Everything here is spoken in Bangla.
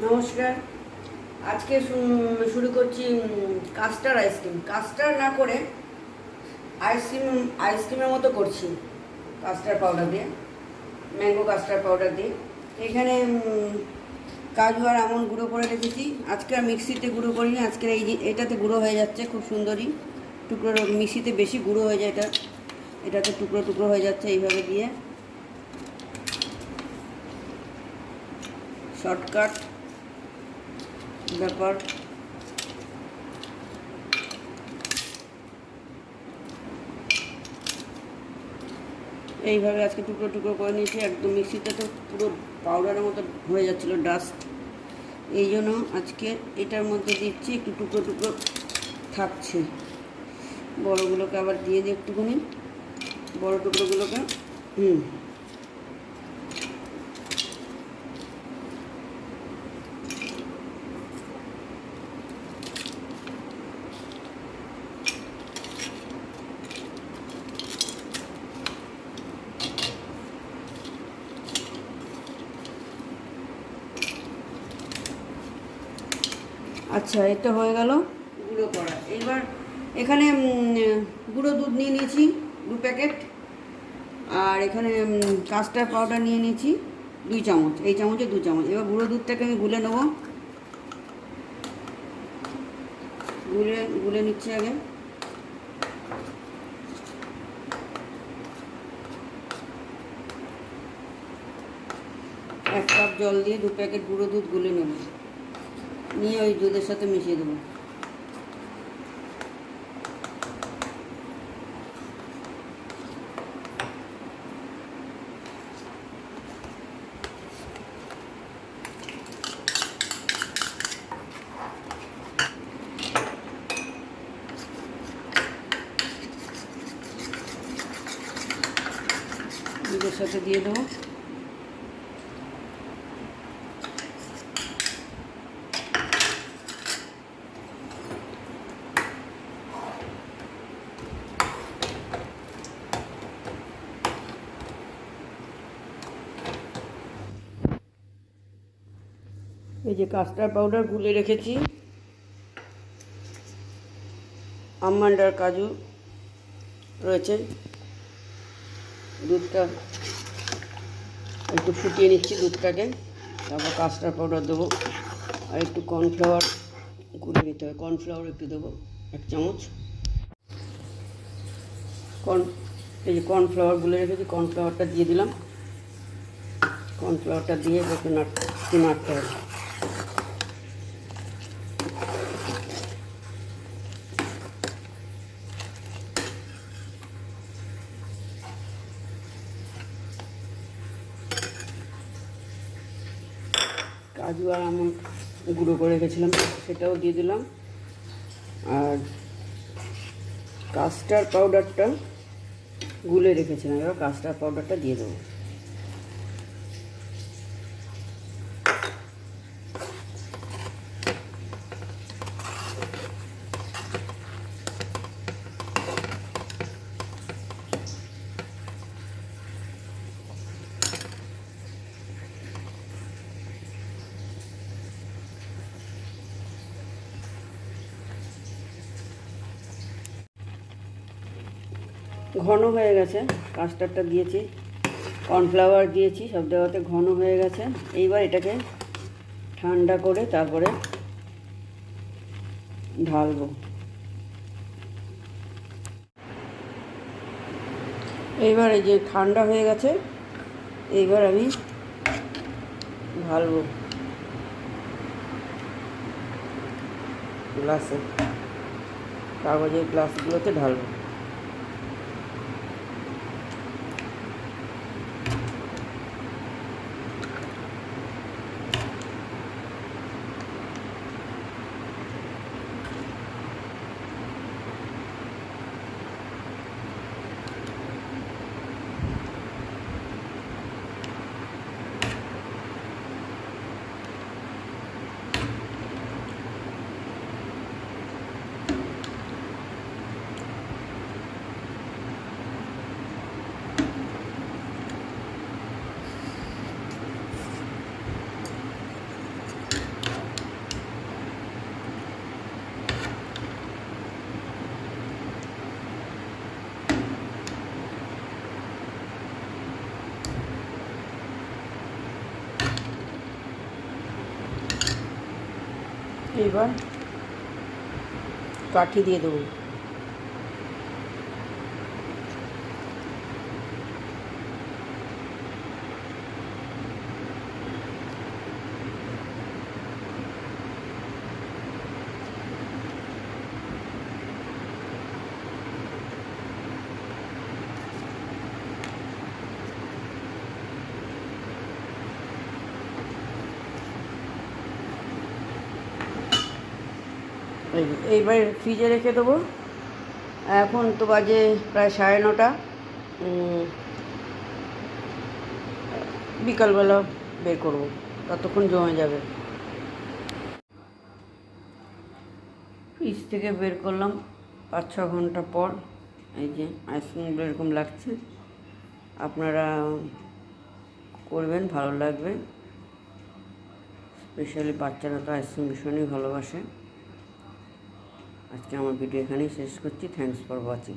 নমস্কার। আজকে শুরু করছি কাস্টার্ড আইসক্রিম। কাস্টার্ড না করে আইসক্রিমের মতো করছি কাস্টার্ড পাউডার দিয়ে, ম্যাঙ্গো কাস্টার্ড পাউডার দিয়ে। এখানে কাজু আর আমন্ড গুঁড়ো করে রেখেছি। আজকে আর মিক্সিতে গুঁড়ো করিনি, আজকে এটাতে গুঁড়ো হয়ে যাচ্ছে খুব সুন্দরই। টুকরো মিক্সিতে বেশি গুঁড়ো হয়ে যায়, এটাতে টুকরো টুকরো হয়ে যাচ্ছে। এইভাবে দিয়ে শর্টকাট ব্যাপার। এইভাবে আজকে টুকরো টুকরো করে নিয়েছি। একদম মিক্সিতে তো পুরো পাউডারের মতো হয়ে যাচ্ছিলো ডাস্ট, এই জন্য আজকে এটার মধ্যে দিচ্ছি, একটু টুকরো টুকরো থাকছে। বড়গুলোকে আবার দিয়ে দিই একটুখানি, বড় টুকরোগুলোকে। আচ্ছা, এটা হয়ে গেল গুঁড়ো করা। এবার এখানে গুঁড়ো দুধ নিয়ে নিয়েছি 2 প্যাকেট, আর এখানে কাস্টার্ড পাউডার নিয়ে নিয়েছি 2 চামচ, এই চামচে 2 চামচ। এবার গুঁড়ো দুধটাকে আমি গুলে নেব, গুলে নিচ্ছি আগে। এক কাপ জল দিয়ে 2 প্যাকেট গুঁড়ো দুধ গুলে নেব, নিয়ে ওই দুধের সাথে মিশিয়ে দেবো। দুধের সাথে দিয়ে দেবো। এই যে কাস্টার্ড পাউডার গুলে রেখেছি, আমন্ড আর কাজু রয়েছে। দুধটা একটু ফুটিয়ে নিচ্ছি দুধটাকে, তারপর কাস্টার্ড পাউডার দেবো, আর একটু কর্নফ্লাওয়ার গুলে নিতে হবে। কর্নফ্লাওয়ার একটু দেবো 1 চামচ। এই যে কর্নফ্লাওয়ার গুলে রেখেছি, কর্নফ্লাওয়ারটা দিয়ে দিলাম। কর্নফ্লাওয়ারটা দিয়ে একটু নাড়তে হবে। কাজু আর আমন্ড গুঁড়ো করে রেখেছিলাম, সেটাও দিয়ে দিলাম। আর কাস্টার্ড পাউডারটা গুলে রেখেছিলাম, এবার কাস্টার্ড পাউডারটা দিয়ে দেবো। ঘন হয়ে গেছে, কাস্টার্ডটা দিয়েছি, কর্নফ্লাওয়ার দিয়েছি, সব দেওয়াতে ঘন হয়ে গেছে। এইবার এটাকে ঠান্ডা করে তারপরে ঢালবো। এইবার এই যে ঠান্ডা হয়ে গেছে, এইবার আমি ঢালবো গ্লাসে, কাগজের গ্লাসগুলোতে ঢালবো। এবার কাঠি দিয়ে দেবো। এইবার ফ্রিজে রেখে দেবো। এখন তো বাজে প্রায় 9:30। বিকালবেলা বের করবো, ততক্ষণ জমে যাবে। ফ্রিজ থেকে বের করলাম 5-6 ঘন্টা পর। এই যে আইসক্রিমগুলো এরকম লাগছে। আপনারা করবেন, ভালো লাগবে। স্পেশালি বাচ্চারা তো আইসক্রিম ভীষণই ভালোবাসে। আজকে আমার ভিডিও এখানেই শেষ করছি। Thanks for watching.